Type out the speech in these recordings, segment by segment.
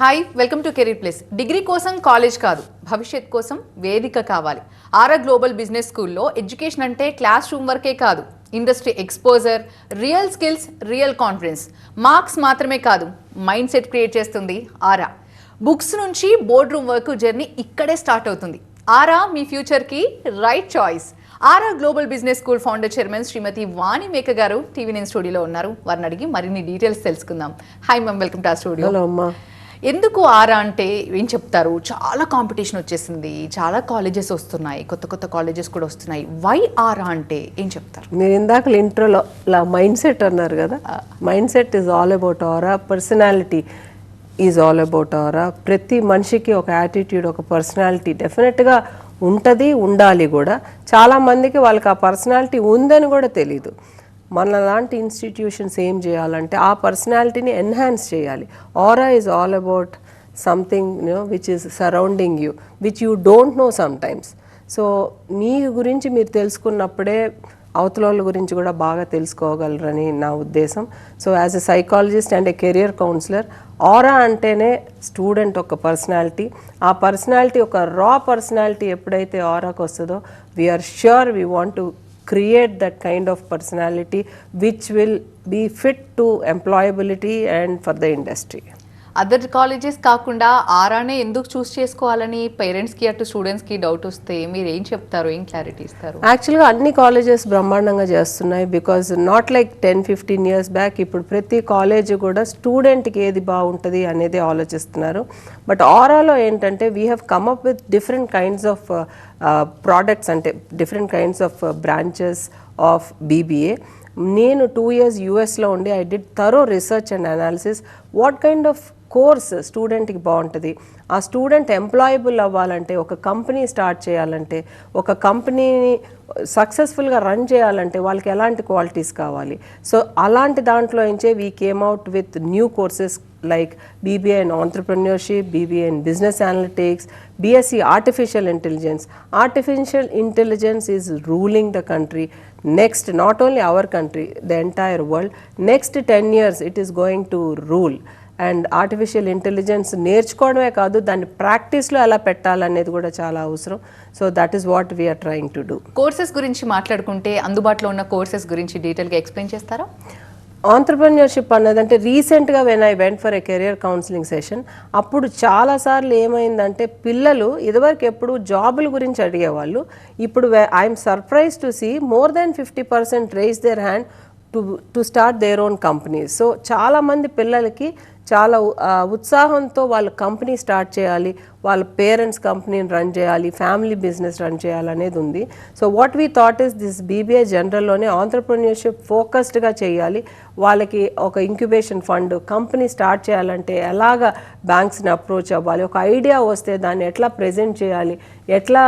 Hi welcome to career place. Degree కోసం college కాదు, భవిష్యత్ కోసం వేదిక కావాలి. ఆరా గ్లోబల్ బిజినెస్ స్కూల్లో ఎడ్యుకేషన్ అంటే క్లాస్ రూమ్ వరకే కాదు, industry exposure, real skills, real confidence. Marks మాత్రమే కాదు, మైండ్ సెట్ క్రియేట్ చేస్తుంది ఆరా. బుక్స్ నుంచి బోర్డ్ రూమ్ వరకు జర్నీ ఇక్కడే స్టార్ట్ అవుతుంది. ఆరా మీ ఫ్యూచర్కి right choice. Aura global business school founder chairman Shrimati Vani Meka garu TV9 స్టూడియోలో ఉన్నారు. వారిని అడిగి మరిన్ని డీటెయిల్స్ తెలుసుకుందాం. హాయ్ మ్యామ్, వెల్కమ్ టు ఆ స్టూడియో. హలో అమ్మా. ఎందుకు ఆరా అంటే ఏం చెప్తారు? చాలా కాంపిటీషన్ వచ్చేసింది, చాలా కాలేజెస్ వస్తున్నాయి, కొత్త కొత్త కాలేజెస్ కూడా వస్తున్నాయి. వై ఆరా అంటే ఏం చెప్తారు? మీరు ఇందాక ఇంట్రోలో మైండ్ సెట్ అన్నారు కదా, mindset is all about Aura, personality is all about Aura. ప్రతి మనిషికి ఒక యాటిట్యూడ్, ఒక పర్సనాలిటీ డెఫినెట్గా ఉంటుంది, ఉండాలి కూడా. చాలామందికి వాళ్ళకి ఆ పర్సనాలిటీ ఉందని కూడా తెలీదు. మన లాంటి ఇన్స్టిట్యూషన్స్ ఏం చేయాలంటే ఆ పర్సనాలిటీని ఎన్హాన్స్ చేయాలి. Aura is all about something which is surrounding you, which you don't know sometimes. So మీ గురించి మీరు తెలుసుకున్నప్పుడే అవతల వాళ్ళ గురించి కూడా బాగా తెలుసుకోగలరని నా ఉద్దేశం. So as a psychologist and a career counsellor, Aura అంటేనే స్టూడెంట్ ఒక పర్సనాలిటీ. ఆ పర్సనాలిటీ ఒక రా పర్సనాలిటీ ఎప్పుడైతే ఆరాకు వస్తుందో, we're sure we want to create that kind of personality which will be fit to employability and for the industry. Other colleges కాకుండా ఆరానే ఎందుకు చూస్ చేసుకోవాలని పేరెంట్స్కి అటు స్టూడెంట్స్కి డౌట్ వస్తే మీరు ఏం చెప్తారు, ఏం క్లారిటీ ఇస్తారు? యాక్చువల్గా అన్ని కాలేజెస్ బ్రహ్మాండంగా చేస్తున్నాయి. Because not like 10-15 years back. ఇప్పుడు ప్రతి కాలేజ్ కూడా స్టూడెంట్కి ఏది బాగుంటుంది అనేది ఆలోచిస్తున్నారు. బట్ ఆరాలో ఏంటంటే we have come up with different kinds of products, అంటే different kinds of branches of BBA. నేను 2 years యూఎస్లో ఉండి I did thorough research and analysis. What kind of course స్టూడెంట్కి బాగుంటుంది, ఆ స్టూడెంట్ ఎంప్లాయబుల్ అవ్వాలంటే, ఒక కంపెనీ స్టార్ట్ చేయాలంటే, ఒక కంపెనీని సక్సెస్ఫుల్గా రన్ చేయాలంటే వాళ్ళకి ఎలాంటి క్వాలిటీస్ కావాలి. సో అలాంటి దాంట్లో నుంచే we came out with new courses like BBA in entrepreneurship, BBA in business analytics, BSc artificial intelligence. Artificial intelligence is ruling the country. Next, not only our country, the entire world. Next 10 years it is going to rule. And artificial intelligence నేర్చుకోవడమే కాదు, దాన్ని ప్రాక్టీస్లో ఎలా పెట్టాలనేది కూడా చాలా అవసరం. So that is what we're trying to do. Courses గురించి మాట్లాడుకుంటే అందుబాటులో ఉన్న కోర్సెస్ గురించి డీటెయిల్గా ఎక్స్ప్లెయిన్ చేస్తారా? ఆంటర్‌ప్రెన్యూర్‌షిప్ అన్నదంటే రీసెంట్గా when I went for a career counselling session, అప్పుడు చాలాసార్లు ఏమైందంటే పిల్లలు ఇదివరకు ఎప్పుడు జాబుల గురించి అడిగేవాళ్ళు. ఇప్పుడు I'm surprise to see more than 50% raise their hand to start their own companies. So చాలామంది పిల్లలకి చాలా ఉత్సాహంతో వాళ్ళ కంపెనీ స్టార్ట్ చేయాలి, వాళ్ళ పేరెంట్స్ కంపెనీని రన్ చేయాలి, ఫ్యామిలీ బిజినెస్ రన్ చేయాలనేది ఉంది. So what we thought is this BBA జనరల్లోనే ఆంటర్‌ప్రెన్యూర్‌షిప్ ఫోకస్డ్గా చేయాలి. వాళ్ళకి ఒక ఇంక్యుబేషన్ ఫండ్, కంపెనీ స్టార్ట్ చేయాలంటే ఎలాగ బ్యాంక్స్ని అప్రోచ్ అవ్వాలి, ఒక ఐడియా వస్తే దాన్ని ఎట్లా ప్రజెంట్ చేయాలి, ఎట్లా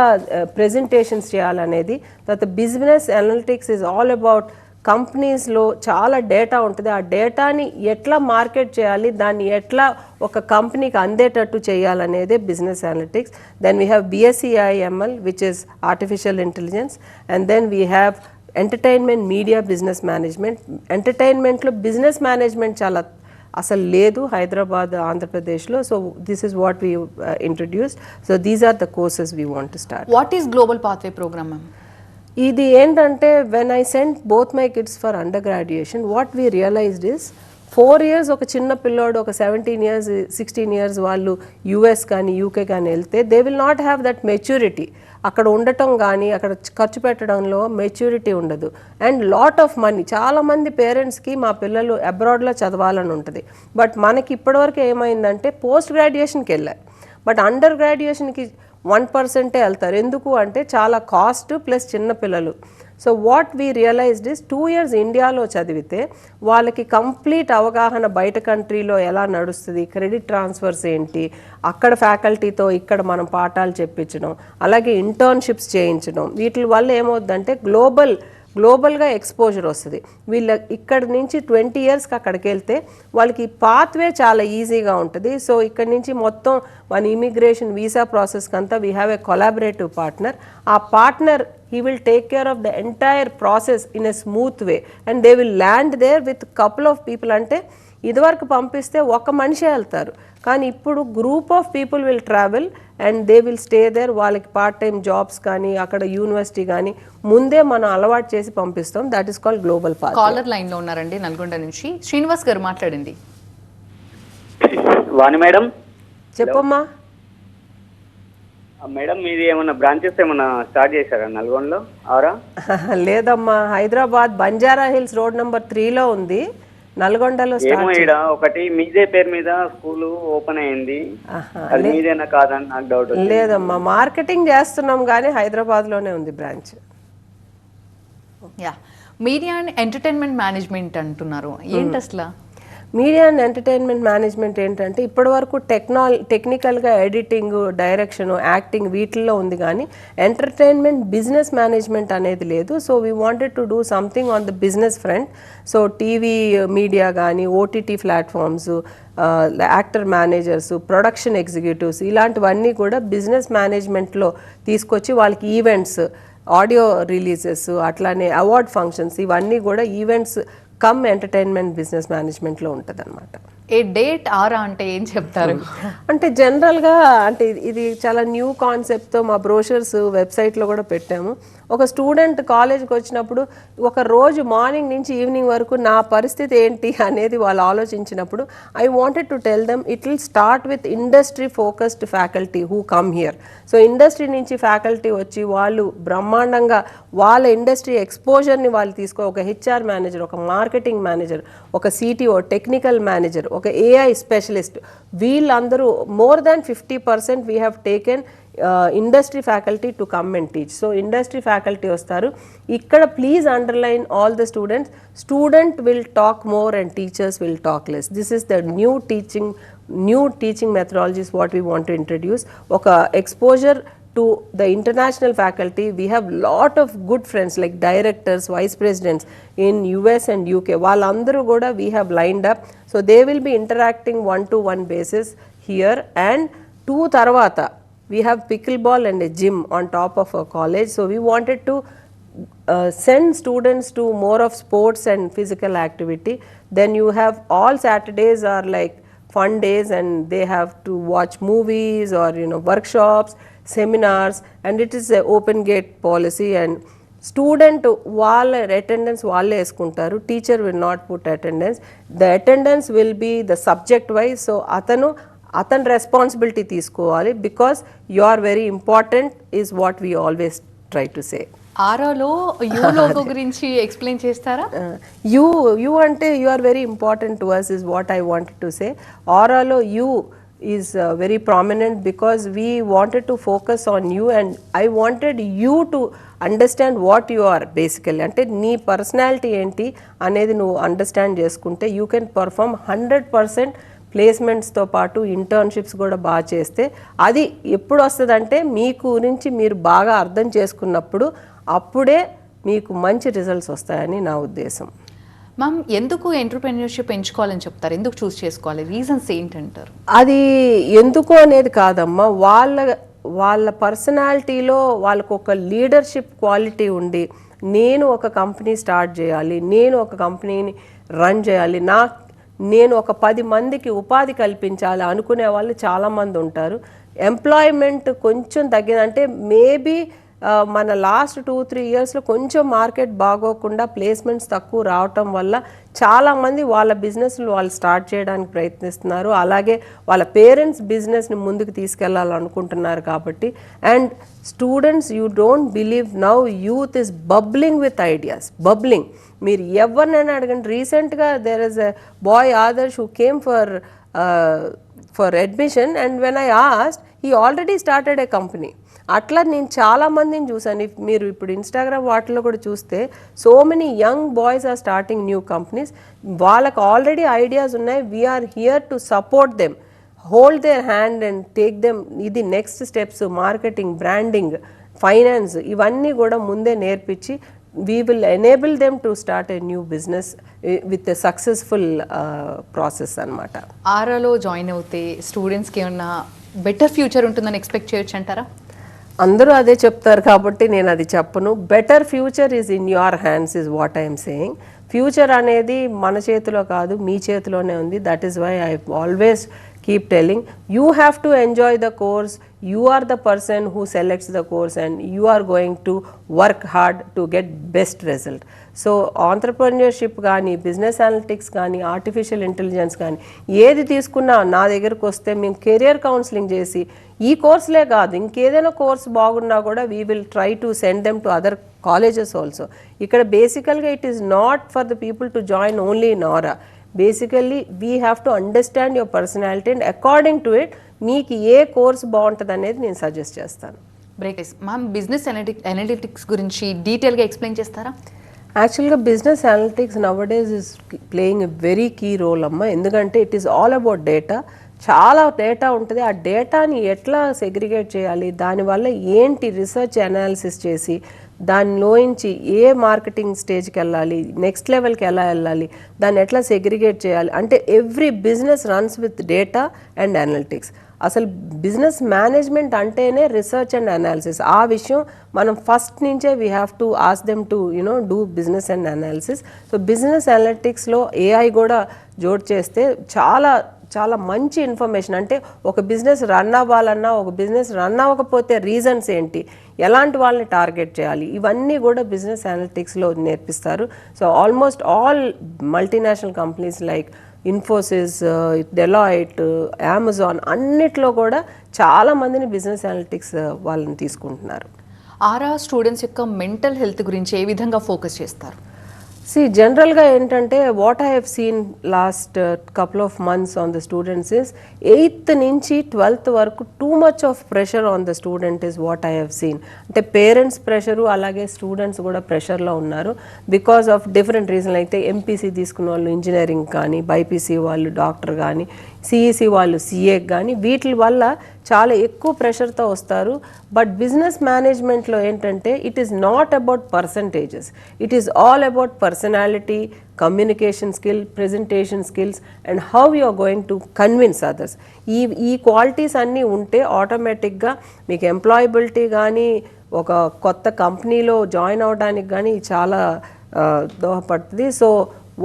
ప్రెజెంటేషన్స్ చేయాలనేది. తర్వాత business analytics is all about కంపెనీస్లో చాలా డేటా ఉంటుంది, ఆ డేటాని ఎట్లా మార్కెట్ చేయాలి, దాన్ని ఎట్లా ఒక కంపెనీకి అందేటట్టు చేయాలనేదే business analytics. Then we have BSc-IML which is artificial intelligence. And then we have entertainment media business management. ఎంటర్టైన్మెంట్లో బిజినెస్ మేనేజ్మెంట్ చాలా అసలు లేదు హైదరాబాద్, ఆంధ్రప్రదేశ్లో. So this is what we introduced. So these are the courses we want to start. What is global pathway program ma'am? ఇది ఏంటంటే when I sent both my kids for undergraduation, what we realized is 4 years ఒక చిన్న పిల్లోడు, ఒక 17 years 16 years వాళ్ళు US కానీ UK కానీ వెళ్తే they will not have that maturity. అక్కడ ఉండటం కానీ అక్కడ ఖర్చు పెట్టడంలో మెచ్యూరిటీ ఉండదు. And lot of money. చాలామంది పేరెంట్స్కి మా పిల్లలు అబ్రాడ్లో చదవాలని ఉంటుంది. బట్ మనకి ఇప్పటివరకు ఏమైందంటే పోస్ట్ గ్రాడ్యుయేషన్కి వెళ్ళారు, బట్ అండర్ గ్రాడ్యుయేషన్కి 1% వెళ్తారు. ఎందుకు అంటే చాలా కాస్ట్ ప్లస్ చిన్నపిల్లలు. So what we realized is 2 years ఇండియాలో చదివితే వాళ్ళకి కంప్లీట్ అవగాహన బయట కంట్రీలో ఎలా నడుస్తుంది, క్రెడిట్ ట్రాన్స్ఫర్స్ ఏంటి, అక్కడ ఫ్యాకల్టీతో ఇక్కడ మనం పాఠాలు చెప్పించడం, అలాగే ఇంటర్న్షిప్స్ చేయించడం. వీటి వల్ల ఏమవుతుందంటే గ్లోబల్గా ఎక్స్పోజర్ వస్తుంది. వీళ్ళ ఇక్కడ నుంచి 20 yearsకి అక్కడికి వెళ్తే వాళ్ళకి పాత్వే చాలా ఈజీగా ఉంటుంది. సో ఇక్కడ నుంచి మొత్తం మన ఇమిగ్రేషన్ వీసా ప్రాసెస్కి అంతా we have a collaborative partner. ఆ partner he will take care of the entire process in a smooth way and they will land there with couple of people. అంటే ఇదివరకు పంపిస్తే ఒక మనిషే వెళ్తారు, కానీ ఇప్పుడు group of people will travel and they will stay there. వాళ్ళకి part time jobs కానీ అక్కడ యూనివర్సిటీ కానీ ముందే మనం అలవాటు చేసి పంపిస్తాం. That is called global path. Caller line లో ఉన్నారండి నల్గొండ నుంచి. శ్రీనివాస్ గారు మాట్లాడండి. వాణి మేడం చెప్పమ్మా. మేడం మీది ఏమన్నా బ్రాంచెస్ ఏమన్నా స్టార్ట్ చేశారా నల్గొండలో ఆరా? లేదమ్మా, Hyderabad Banjara hills road number 3లో ఉంది. నల్గొండలో ఏమో ఒకటి మీదే పేరు మీద స్కూల్ ఓపెన్ అయింది, అది మీదేనా కాదని నాకు డౌట్. లేదమ్మా, మార్కెటింగ్ చేస్తున్నాం కానీ హైదరాబాద్ లోనే ఉంది branch. Yeah, media and entertainment management అంటున్నారు, ఏంటి అసలు? మీడియా అండ్ ఎంటర్టైన్మెంట్ మేనేజ్మెంట్ ఏంటంటే ఇప్పటివరకు టెక్నికల్గా ఎడిటింగ్, డైరెక్షన్, యాక్టింగ్ వీటిల్లో ఉంది కానీ ఎంటర్టైన్మెంట్ బిజినెస్ మేనేజ్మెంట్ అనేది లేదు. So we wanted to do something on the business front. So TV media కానీ, OTT platforms, actor managers, production executives ఇలాంటివన్నీ కూడా బిజినెస్ మేనేజ్మెంట్లో తీసుకొచ్చి వాళ్ళకి ఈవెంట్స్, ఆడియో రిలీజెస్, అట్లానే అవార్డ్ ఫంక్షన్స్ ఇవన్నీ కూడా ఈవెంట్స్ కమ్ ఎంటర్టైన్మెంట్ బిజినెస్ మేనేజ్మెంట్లో ఉంటుంది అనమాట. ఏ డేట్ ఆరా అంటే ఏం చెప్తారు? అంటే జనరల్గా అంటే ఇది చాలా న్యూ కాన్సెప్ట్తో మా బ్రోషర్స్ వెబ్సైట్లో కూడా పెట్టాము. ఒక స్టూడెంట్ కాలేజ్కి వచ్చినప్పుడు ఒక రోజు మార్నింగ్ నుంచి ఈవినింగ్ వరకు నా పరిస్థితి ఏంటి అనేది వాళ్ళు ఆలోచించినప్పుడు I wanted to tell them it will start with industry focused faculty who come here. So industry నుంచి ఫ్యాకల్టీ వచ్చి వాళ్ళు బ్రహ్మాండంగా వాళ్ళ ఇండస్ట్రీ ఎక్స్పోజర్ని వాళ్ళు ఒక హెచ్ఆర్ మేనేజర్, ఒక మార్కెటింగ్ మేనేజర్, ఒక సిటిఓ, టెక్నికల్ మేనేజర్, ఒక ఏఐ స్పెషలిస్ట్, వీళ్ళందరూ more than 50% we have taken industry faculty to come and teach. So industry faculty వస్తారు ఇక్కడ. Please underline all the student will talk more and teachers will talk less. This is the new teaching methodologies what we want to introduce. ఒక exposure to the international faculty. We have lot of good friends like directors, vice presidents in US and UK. Vallandaru kuda we have lined up, so they will be interacting one-to-one basis here. And 2 tarvata we have pickleball and a gym on top of our college. So we wanted to send students to more of sports and physical activity. Then you have all Saturdays are like fun days and they have to watch movies or workshops, seminars, and it is a open gate policy. And student వాళ్ళ attendance వాళ్ళే వేసుకుంటారు, teacher will not put attendance. The attendance will be the subject wise. So అతను responsibility తీసుకోవాలి, because you are very important is what we always try to say. ఆరాలో U logo గురించి explain చేస్తారా? U అంటే you are very important to us is what I wanted to say. ఆరాలో U is very prominent because we wanted to focus on you and I wanted you to understand what you are basically. అంటే నీ personality ఏంటి అనేది నువ్వు understand చేసుకుంటే you can perform 100% ప్లేస్మెంట్స్తో పాటు internships కూడా బాగా చేస్తే. అది ఎప్పుడు వస్తుందంటే మీ గురించి మీరు బాగా అర్థం చేసుకున్నప్పుడు, అప్పుడే మీకు మంచి రిజల్ట్స్ వస్తాయని నా ఉద్దేశం. మ్యామ్, ఎందుకు ఎంటర్‌ప్రెన్యూర్‌షిప్ ఎంచుకోవాలని చెప్తారు? ఎందుకు చూస్ చేసుకోవాలి? రీజన్స్ ఏంటంటారు? అది ఎందుకు అనేది కాదమ్మా, వాళ్ళ పర్సనాలిటీలో వాళ్ళకు ఒక లీడర్షిప్ క్వాలిటీ ఉండి, నేను ఒక కంపెనీ స్టార్ట్ చేయాలి, నేను ఒక కంపెనీని రన్ చేయాలి, నేను ఒక 10 మందికి ఉపాధి కల్పించాలి అనుకునే వాళ్ళు చాలామంది ఉంటారు. ఎంప్లాయ్మెంట్ కొంచెం తగ్గిందంటే మేబీ మన లాస్ట్ 2-3 ఇయర్స్లో కొంచెం మార్కెట్ బాగోకుండా ప్లేస్మెంట్స్ తక్కువ రావటం వల్ల చాలామంది వాళ్ళ బిజినెస్లు వాళ్ళు స్టార్ట్ చేయడానికి ప్రయత్నిస్తున్నారు. అలాగే వాళ్ళ పేరెంట్స్ బిజినెస్ని ముందుకు తీసుకెళ్లాలనుకుంటున్నారు కాబట్టి. And students, you don't believe now youth is bubbling with ideas, bubbling. మీరు ఎవరినైనా అడగండి. రీసెంట్గా there is a boy Adarsh who came for admission and when I asked he already started a company. అట్లా నేను చాలామందిని చూసాను. మీరు ఇప్పుడు ఇన్స్టాగ్రామ్ వాటిలో కూడా చూస్తే so many young boys are starting new companies. వాళ్ళకు ఆల్రెడీ ఐడియాస్ ఉన్నాయి. We're here to support them, hold their hand and take them. ఇది next steps, marketing, branding, finance ఇవన్నీ కూడా ముందే నేర్పించి we will enable them to start a new business with a successful process అన్నమాట. ఆరాలో join అవుతే స్టూడెంట్స్కి ఏమన్నా బెటర్ ఫ్యూచర్ ఉంటుందని ఎక్స్పెక్ట్ చేయొచ్చు అంటారా? అందరూ అదే చెప్తారు కాబట్టి నేను అది చెప్పను. Better future is in your hands is what I'm saying. Future అనేది మన చేతిలో కాదు, మీ చేతిలోనే ఉంది. That is why I always keep telling you have to enjoy the course, you are the person who selects the course and you are going to work hard to get best result. So entrepreneurship కానీ business analytics కానీ artificial intelligence కానీ ఏది తీసుకున్నా నా దగ్గరకు వస్తే మేము career counselling చేసి ఈ కోర్సులే కాదు ఇంకేదైనా కోర్స్ బాగున్నా కూడా we will try to send them to other colleges also. ఇక్కడ బేసికల్గా it is not for the people to join only in aura. Basically we have to understand your personality and according to it మీకు ఏ course బాగుంటుంది అనేది నేను suggest చేస్తాను. Break ma'am, business analytics గురించి డీటెయిల్గా explain చేస్తారా? యాక్చువల్గా business analytics nowadays is playing a very key role అమ్మ. ఎందుకంటే it is all about data. చాలా డేటా ఉంటుంది. ఆ డేటాని ఎట్లా సెగ్రిగేట్ చేయాలి, దానివల్ల ఏంటి రీసెర్చ్ అనాలిసిస్ చేసి దానిలోంచి ఏ మార్కెటింగ్ స్టేజ్కి వెళ్ళాలి, నెక్స్ట్ లెవెల్కి ఎలా వెళ్ళాలి, దాన్ని ఎట్లా సెగ్రిగేట్ చేయాలి అంటే every business runs with data and analytics. అసలు బిజినెస్ మేనేజ్మెంట్ అంటేనే రీసెర్చ్ అండ్ అనాలిసిస్. ఆ విషయం మనం ఫస్ట్ నుంచే we have to ask them to do business and analysis. So business అనలిటిక్స్లో ఏఐ కూడా జోడ్ చేస్తే చాలా చాలా మంచి ఇన్ఫర్మేషన్. అంటే ఒక బిజినెస్ రన్ అవ్వాలన్నా, ఒక బిజినెస్ రన్ అవ్వకపోతే రీజన్స్ ఏంటి, ఎలాంటి వాళ్ళని టార్గెట్ చేయాలి, ఇవన్నీ కూడా బిజినెస్ అనలిటిక్స్లో నేర్పిస్తారు. So almost all multinational companies like Infosys, Deloitte, Amazon అన్నిట్లో కూడా చాలా మందిని బిజినెస్ అనలిటిక్స్ వాళ్ళని తీసుకుంటున్నారు. ఆరా స్టూడెంట్స్ యొక్క మెంటల్ హెల్త్ గురించి ఏ విధంగా ఫోకస్ చేస్తారు? జనరల్గా ఏంటంటే what I have seen last couple of months on the students is 8th నుంచి 12th వరకు too much of pressure on the student is what I have seen. అంటే పేరెంట్స్ ప్రెషరు అలాగే students కూడా ప్రెషర్లో ఉన్నారు బికాస్ ఆఫ్ డిఫరెంట్ రీజన్. అయితే MPC తీసుకున్న వాళ్ళు engineering కానీ, బైపీసీ వాళ్ళు డాక్టర్ కానీ, సిఈసి వాళ్ళు సిఏ కానీ, వీటి వల్ల చాలా ఎక్కువ ప్రెషర్తో వస్తారు. బట్ బిజినెస్ మేనేజ్మెంట్లో ఏంటంటే it is not about percentages, it is all about personality, communication skill, presentation skills and how you are going to convince others. ఈ క్వాలిటీస్ అన్నీ ఉంటే ఆటోమేటిక్గా మీకు ఎంప్లాయబిలిటీ కానీ, ఒక కొత్త కంపెనీలో జాయిన్ అవ్వడానికి కానీ చాలా దోహదపడుతుంది. So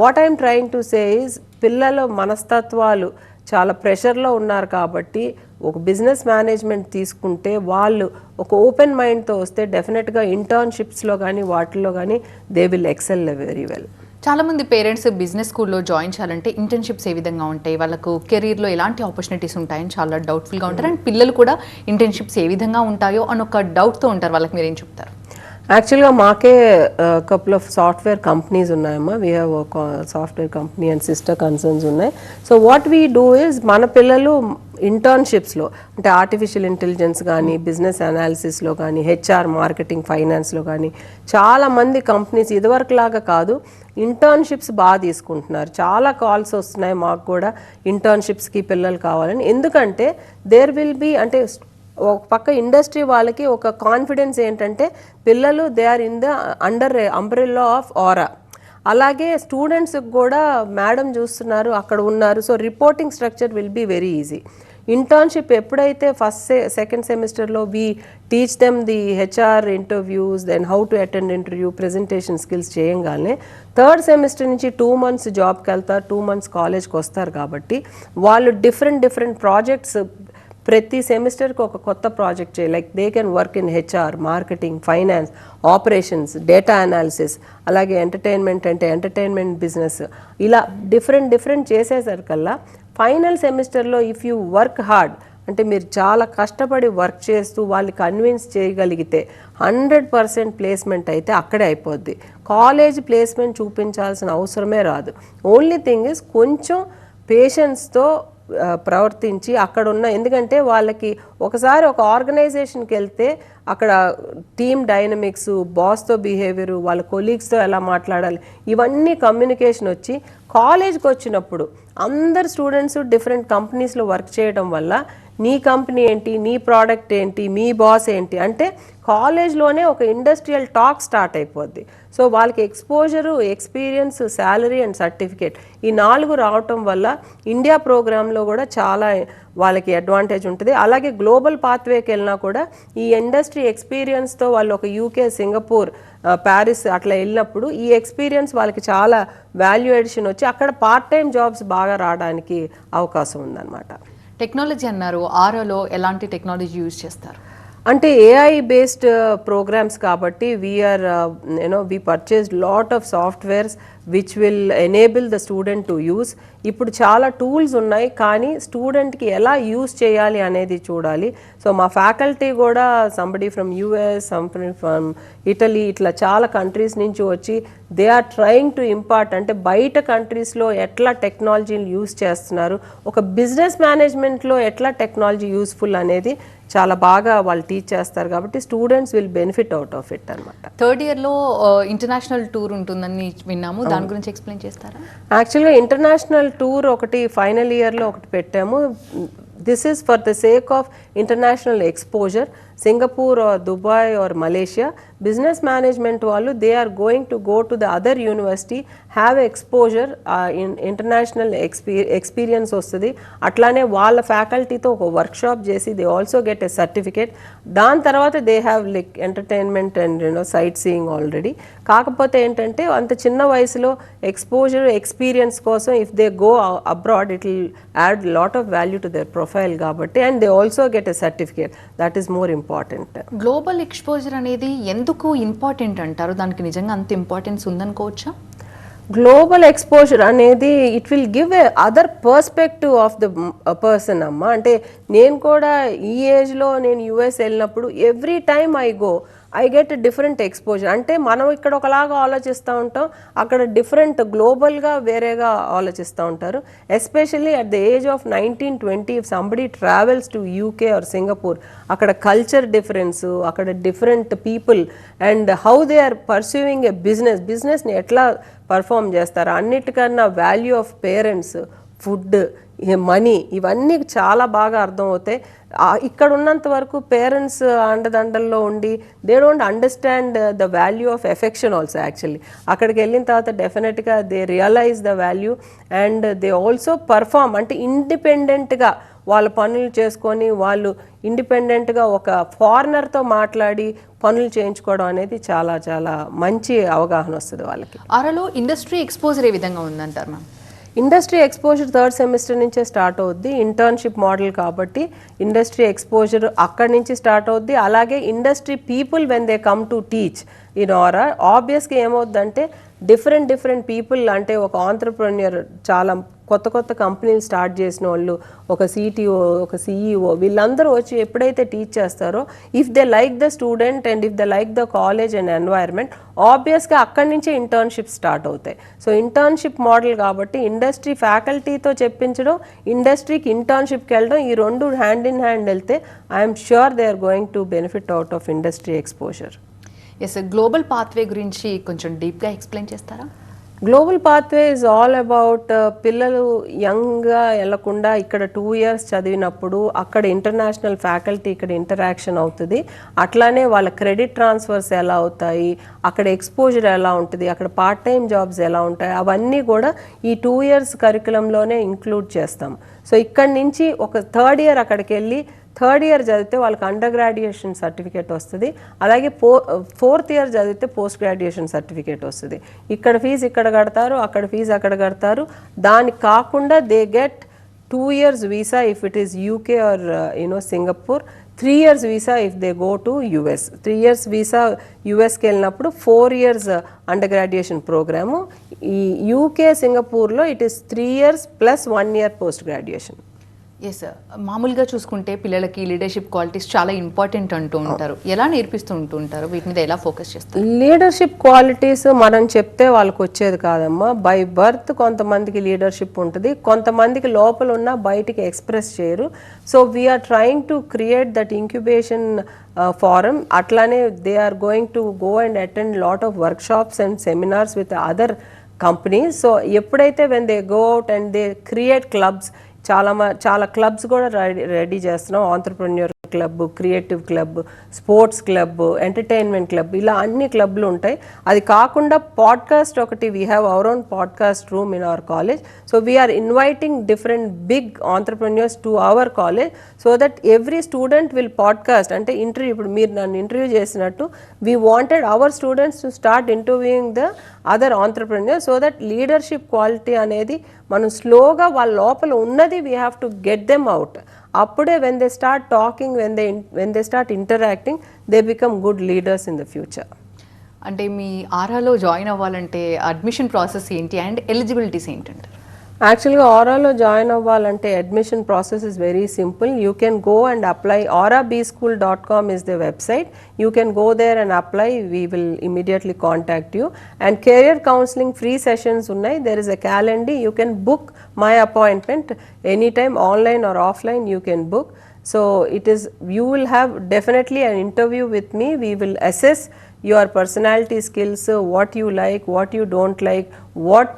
what I'm trying to say is పిల్లల మనస్తత్వాలు చాలా ప్రెషర్లో ఉన్నారు కాబట్టి ఒక బిజినెస్ మేనేజ్మెంట్ తీసుకుంటే వాళ్ళు ఒక ఓపెన్ మైండ్తో వస్తే డెఫినెట్గా ఇంటర్న్షిప్స్లో కానీ వాటిల్లో కానీ they will excel very well. చాలామంది పేరెంట్స్ బిజినెస్ స్కూల్లో జాయిన్ చేయాలంటే ఇంటర్న్షిప్స్ ఏ విధంగా ఉంటాయి, వాళ్ళకు కెరీర్లో ఎలాంటి ఆపర్చునిటీస్ ఉంటాయని చాలా డౌట్ఫుల్గా ఉంటారు. అండ్ పిల్లలు కూడా ఇంటర్న్షిప్స్ ఏ విధంగా ఉంటాయో అని ఒక డౌట్తో ఉంటారు. వాళ్ళకి మీరు ఏం చెప్తారు? యాక్చువల్గా మాకే కపుల్ ఆఫ్ సాఫ్ట్వేర్ కంపెనీస్ ఉన్నాయమ్మా. We have software company and sister concerns ఉన్నాయి. So what we do is మన పిల్లలు ఇంటర్న్షిప్స్లో అంటే ఆర్టిఫిషియల్ ఇంటెలిజెన్స్ కానీ, బిజినెస్ అనాలిసిస్లో కానీ, హెచ్ఆర్, మార్కెటింగ్, ఫైనాన్స్లో కానీ చాలామంది కంపెనీస్ ఇదివరకు లాగా కాదు ఇంటర్న్షిప్స్ బాగా తీసుకుంటున్నారు. చాలా కాల్స్ వస్తున్నాయి మాకు కూడా ఇంటర్న్షిప్స్కి పిల్లలు కావాలని. ఎందుకంటే దేర్ విల్ బీ అంటే ఒక పక్క ఇండస్ట్రీ వాళ్ళకి ఒక కాన్ఫిడెన్స్ ఏంటంటే పిల్లలు they are in the under umbrella of Aura. అలాగే స్టూడెంట్స్కి కూడా మేడం చూస్తున్నారు, అక్కడ ఉన్నారు. So reporting structure will be very easy. Internship ఎప్పుడైతే ఫస్ట్ సెకండ్ సెమిస్టర్లో we teach them the HR interviews, then how to attend interview, presentation skills చేయగానే 3rd semester నుంచి 2 months జాబ్కి వెళ్తారు, 2 months కాలేజ్కి వస్తారు. కాబట్టి వాళ్ళు డిఫరెంట్ ప్రాజెక్ట్స్ ప్రతి సెమిస్టర్కి ఒక కొత్త ప్రాజెక్ట్ చేయాలి. Like they can work in HR, marketing, finance, operations, data analysis, అలాగే ఎంటర్టైన్మెంట్ అంటే ఎంటర్టైన్మెంట్ బిజినెస్, ఇలా డిఫరెంట్ చేసేసరికల్లా ఫైనల్ సెమిస్టర్లో ఇఫ్ యూ వర్క్ హార్డ్ అంటే మీరు చాలా కష్టపడి వర్క్ చేస్తూ వాళ్ళు కన్విన్స్ చేయగలిగితే 100% ప్లేస్మెంట్ అయితే అక్కడే అయిపోద్ది. కాలేజ్ ప్లేస్మెంట్ చూపించాల్సిన అవసరమే రాదు. ఓన్లీ థింగ్ ఇస్ కొంచెం పేషెన్స్తో ప్రవర్తించి అక్కడ ఉన్న, ఎందుకంటే వాళ్ళకి ఒకసారి ఒక ఆర్గనైజేషన్కి వెళ్తే అక్కడ టీమ్ డైనమిక్స్, బాస్తో బిహేవియరు, వాళ్ళ కొలీగ్స్తో ఎలా మాట్లాడాలి, ఇవన్నీ కమ్యూనికేషన్ వచ్చి కాలేజ్కి వచ్చినప్పుడు అందరు స్టూడెంట్స్ డిఫరెంట్ కంపెనీస్లో వర్క్ చేయడం వల్ల నీ కంపెనీ ఏంటి, నీ ప్రోడక్ట్ ఏంటి, మీ బాస్ ఏంటి అంటే కాలేజ్లోనే ఒక ఇండస్ట్రియల్ టాక్ స్టార్ట్ అయిపోద్ది. సో వాళ్ళకి exposure, experience, salary and certificate ఈ 4 రావటం వల్ల ఇండియా ప్రోగ్రాంలో కూడా చాలా వాళ్ళకి అడ్వాంటేజ్ ఉంటుంది. అలాగే గ్లోబల్ పాత్వేకి వెళ్ళినా కూడా ఈ ఇండస్ట్రీ ఎక్స్పీరియన్స్తో వాళ్ళు ఒక యూకే, సింగపూర్, ప్యారిస్ అట్లా వెళ్ళినప్పుడు ఈ ఎక్స్పీరియన్స్ వాళ్ళకి చాలా వాల్యూ ఎడిషన్ వచ్చి అక్కడ పార్ట్ టైం జాబ్స్ బాగా రావడానికి అవకాశం ఉందన్నమాట. టెక్నాలజీ అన్నారు, ఆరోలో ఎలాంటి టెక్నాలజీ యూజ్ చేస్తారు? అంటే ఏఐ బేస్డ్ ప్రోగ్రామ్స్ కాబట్టి we're we purchased lot of softwares which will enable the student to use. ఇప్పుడు చాలా టూల్స్ ఉన్నాయి, కానీ స్టూడెంట్కి ఎలా యూస్ చేయాలి అనేది చూడాలి. సో మా ఫ్యాకల్టీ కూడా somebody from US, somebody from Italy, ఇట్లా చాలా కంట్రీస్ నుంచి వచ్చి they are trying to impart అంటే బయట కంట్రీస్లో ఎట్లా టెక్నాలజీని యూస్ చేస్తున్నారు, ఒక బిజినెస్ మేనేజ్మెంట్లో ఎట్లా టెక్నాలజీ యూస్ఫుల్ అనేది చాలా బాగా వాళ్ళు టీచ్ చేస్తారు. కాబట్టి students will benefit out of it అనమాట. థర్డ్ ఇయర్లో ఇంటర్నేషనల్ టూర్ ఉంటుందని విన్నాము, దాని గురించి ఎక్స్ప్లెయిన్ చేస్తారా? యాక్చువల్గా ఇంటర్నేషనల్ టూర్ ఒకటి ఫైనల్ ఇయర్లో ఒకటి పెట్టాము. This is for the sake of international exposure. Singapore or Dubai or Malaysia business management వాళ్ళు they are going to go to the other university, have exposure, international experience వస్తుంది. అట్లానే వాళ్ళ ఫ్యాకల్టీతో ఒక వర్క్షాప్ చేసి they also get a certificate. దాని తర్వాత they have like entertainment and sightseeing already. కాకపోతే ఏంటంటే అంత చిన్న వయసులో ఎక్స్పోజర్, ఎక్స్పీరియన్స్ కోసం if they go abroad it will add lot of value to their profile కాబట్టి, and they also get a certificate. That is more important. Global exposure అనేది ఎందుకు important అంటారు? దానికి నిజంగా అంత ఇంపార్టెన్స్ ఉందనుకోవచ్చా? గ్లోబల్ ఎక్స్పోజర్ అనేది it will give a other perspective of the person అమ్మ. అంటే నేను కూడా ఈ ఏజ్లో నేను యుఎస్ వెళ్ళినప్పుడు every time I get different exposure. అంటే మనం ఇక్కడ ఒకలాగా ఆలోచిస్తూ ఉంటాం, అక్కడ డిఫరెంట్ గ్లోబల్గా వేరేగా ఆలోచిస్తూ ఉంటారు. Especially at the age of 19-20 if somebody travels to UK or Singapore, అక్కడ కల్చర్ డిఫరెన్స్, అక్కడ different people and how they are pursuing a బిజినెస్ని ఎట్లా పర్ఫామ్ చేస్తారు, అన్నిటికన్నా value of parents, food, money, ఇవన్నీ చాలా బాగా అర్థమవుతాయి. ఇక్కడ ఉన్నంత వరకు పేరెంట్స్ అండదండల్లో ఉండి they don't understand the value of affection also. Actually అక్కడికి వెళ్ళిన తర్వాత డెఫినెట్గా they realize the value and they also perform. అంటే ఇండిపెండెంట్గా వాళ్ళ పనులు చేసుకొని వాళ్ళు ఇండిపెండెంట్గా ఒక ఫారినర్తో మాట్లాడి పనులు చేయించుకోవడం అనేది చాలా చాలా మంచి అవగాహన వస్తుంది వాళ్ళకి. ఆరోలో ఇండస్ట్రీ ఎక్స్పోజర్ ఏ విధంగా ఉందంటారు ma'am? Industry exposure third semester నుంచే స్టార్ట్ అవుద్ది. ఇంటర్న్షిప్ మోడల్ కాబట్టి ఇండస్ట్రీ ఎక్స్పోజర్ అక్కడి నుంచి స్టార్ట్ అవుద్ది. అలాగే industry people when they come to teach in Aura ఆబ్వియస్గా ఏమవుద్దంటే డిఫరెంట్ పీపుల్, అంటే ఒక ఆంటర్ప్రెన్యూర్, చాలా కొత్త కంపెనీలు స్టార్ట్ చేసిన వాళ్ళు, ఒక సిటిఓ, ఒక సిఈఓ, వీళ్ళందరూ వచ్చి ఎప్పుడైతే టీచ్ చేస్తారో if they like the student and if they like the college and environment ఆబ్వియస్గా అక్కడి నుంచే ఇంటర్న్షిప్ స్టార్ట్ అవుతాయి. సో ఇంటర్న్షిప్ మోడల్ కాబట్టి ఇండస్ట్రీ ఫ్యాకల్టీతో చెప్పించడం, ఇండస్ట్రీకి ఇంటర్న్షిప్కి వెళ్ళడం, ఈ రెండు హ్యాండ్ ఇన్ హ్యాండ్ వెళ్తే I'm sure they are going to benefit out of industry exposure. Yes, global pathway గురించి కొంచెం డీప్గా ఎక్స్ప్లెయిన్ చేస్తారా? Global pathway is all about పిల్లలు యంగ్గా వెళ్లకుండా ఇక్కడ 2 years చదివినప్పుడు అక్కడ ఇంటర్నేషనల్ ఫ్యాకల్టీ ఇక్కడ ఇంటరాక్షన్ అవుతుంది. అట్లానే వాళ్ళ క్రెడిట్ ట్రాన్స్ఫర్స్ ఎలా అవుతాయి, అక్కడ ఎక్స్పోజర్ ఎలా ఉంటుంది, అక్కడ పార్ట్ టైం జాబ్స్ ఎలా ఉంటాయి, అవన్నీ కూడా ఈ 2 years కరికులంలోనే ఇంక్లూడ్ చేస్తాం. సో ఇక్కడి నుంచి ఒక 3rd year అక్కడికి వెళ్ళి 3rd year చదివితే వాళ్ళకి అండర్ గ్రాడ్యుయేషన్ సర్టిఫికేట్ వస్తుంది. అలాగే 4th year చదివితే పోస్ట్ గ్రాడ్యుయేషన్ సర్టిఫికేట్ వస్తుంది. ఇక్కడ ఫీజు ఇక్కడ కడతారు, అక్కడ ఫీజు అక్కడ కడతారు. దానికి కాకుండా they get 2 years visa if it is UK or Singapore, 3 years visa if they go to US. 3 years visa యుఎస్కి వెళ్ళినప్పుడు 4 years అండర్ గ్రాడ్యుయేషన్ ప్రోగ్రాము. ఈ యూకే సింగపూర్లో it is 3 years plus 1 year post graduation. Yes, మామూలుగా చూసుకుంటే పిల్లలకి leadership qualities చాలా important అంటూ ఉంటారు. ఎలా నేర్పిస్తూ ఉంటారు? వీటి మీద ఎలా ఫోకస్ చేస్తారు? లీడర్షిప్ క్వాలిటీస్ మనం చెప్తే వాళ్ళకి వచ్చేది కాదమ్మా. బై బర్త్ కొంతమందికి లీడర్షిప్ ఉంటుంది, కొంతమందికి లోపల ఉన్న బయటికి ఎక్స్ప్రెస్ చేయరు. So we're trying to create that incubation forum. అట్లానే they are going to go and attend lot of workshops and seminars with other companies. So ఎప్పుడైతే when they go out and they create clubs, చాలా clubs కూడా ready చేస్తున్నాం. Entrepreneur club, creative club, sports club, entertainment club, ఇలా అన్ని క్లబ్లు ఉంటాయి. అది కాకుండా పాడ్కాస్ట్ ఒకటి, we have our own podcast room in our college. So we are inviting different big entrepreneurs to our college so that every student will podcast. అంటే interview, ఇప్పుడు మీరు నన్ను ఇంటర్వ్యూ చేసినట్టు we wanted our students to start interviewing the other entrepreneur so that leadership quality అనేది మనం స్లోగా వాళ్ళ లోపల ఉన్నది we have to get them out. అప్పుడే when they start talking, when they start interacting, they become good leaders in the future. అంటే మీ ఆరాలో join అవ్వాలంటే admission process ఏంటి అండ్ ఎలిజిబిలిటీస్ ఏంటంటే? యాక్చువల్గా ఆరాలో జాయిన్ అవ్వాలంటే admission process is very simple. You can go and apply. aurabschool.com is the website. You can go there and apply. We will immediately contact you. And career counseling free sessions unnai. There is a calendar. You can book my appointment anytime, online or offline you can book. So it is, you will have definitely an interview with me. We will assess your personality skills, what you like, what you don't like, what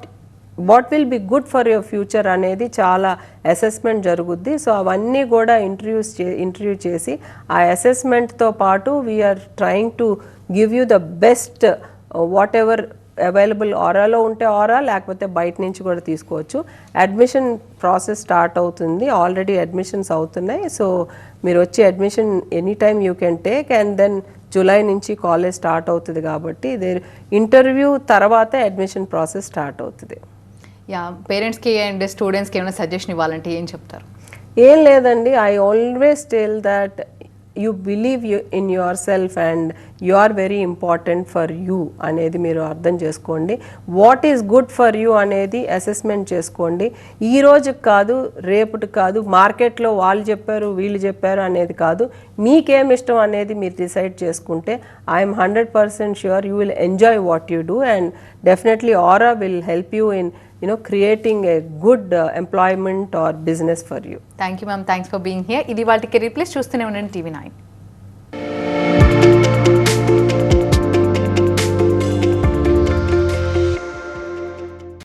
will be good for your future అనేది చాలా assessment జరుగుద్ది. So అవన్నీ కూడా interview చేసి ఆ అసెస్మెంట్తో పాటు we're trying to give you the best whatever available. ఆరాలో ఉంటే ఆరా, లేకపోతే బయట నుంచి కూడా తీసుకోవచ్చు. అడ్మిషన్ ప్రాసెస్ స్టార్ట్ అవుతుంది, ఆల్రెడీ అడ్మిషన్స్ అవుతున్నాయి. సో మీరు వచ్చి admission any time you can take. And then July నుంచి కాలేజ్ స్టార్ట్ అవుతుంది కాబట్టి ఇంటర్వ్యూ తర్వాత అడ్మిషన్ ప్రాసెస్ స్టార్ట్ అవుతుంది. యా, పేరెంట్స్కి అండ్ స్టూడెంట్స్కి ఏమైనా సజెషన్ ఇవ్వాలంటే ఏం చెప్తారు? ఏం లేదండి, I always tell that you believe in your self and you are very important for you అనేది మీరు అర్థం చేసుకోండి. What is good for you అనేది అసెస్మెంట్ చేసుకోండి. ఈ రోజుకి కాదు, రేపటికి కాదు, మార్కెట్లో వాళ్ళు చెప్పారు వీళ్ళు చెప్పారు అనేది కాదు. మీకేం ఇష్టం అనేది మీరు డిసైడ్ చేసుకుంటే I'm 100% sure you will enjoy what you do, and definitely Aura will help you in creating a good employment or business for you. Thank you ma'am, thanks for being here. ఇది వాళ్ళకి career place చూస్తూనే ఉండండి TV9.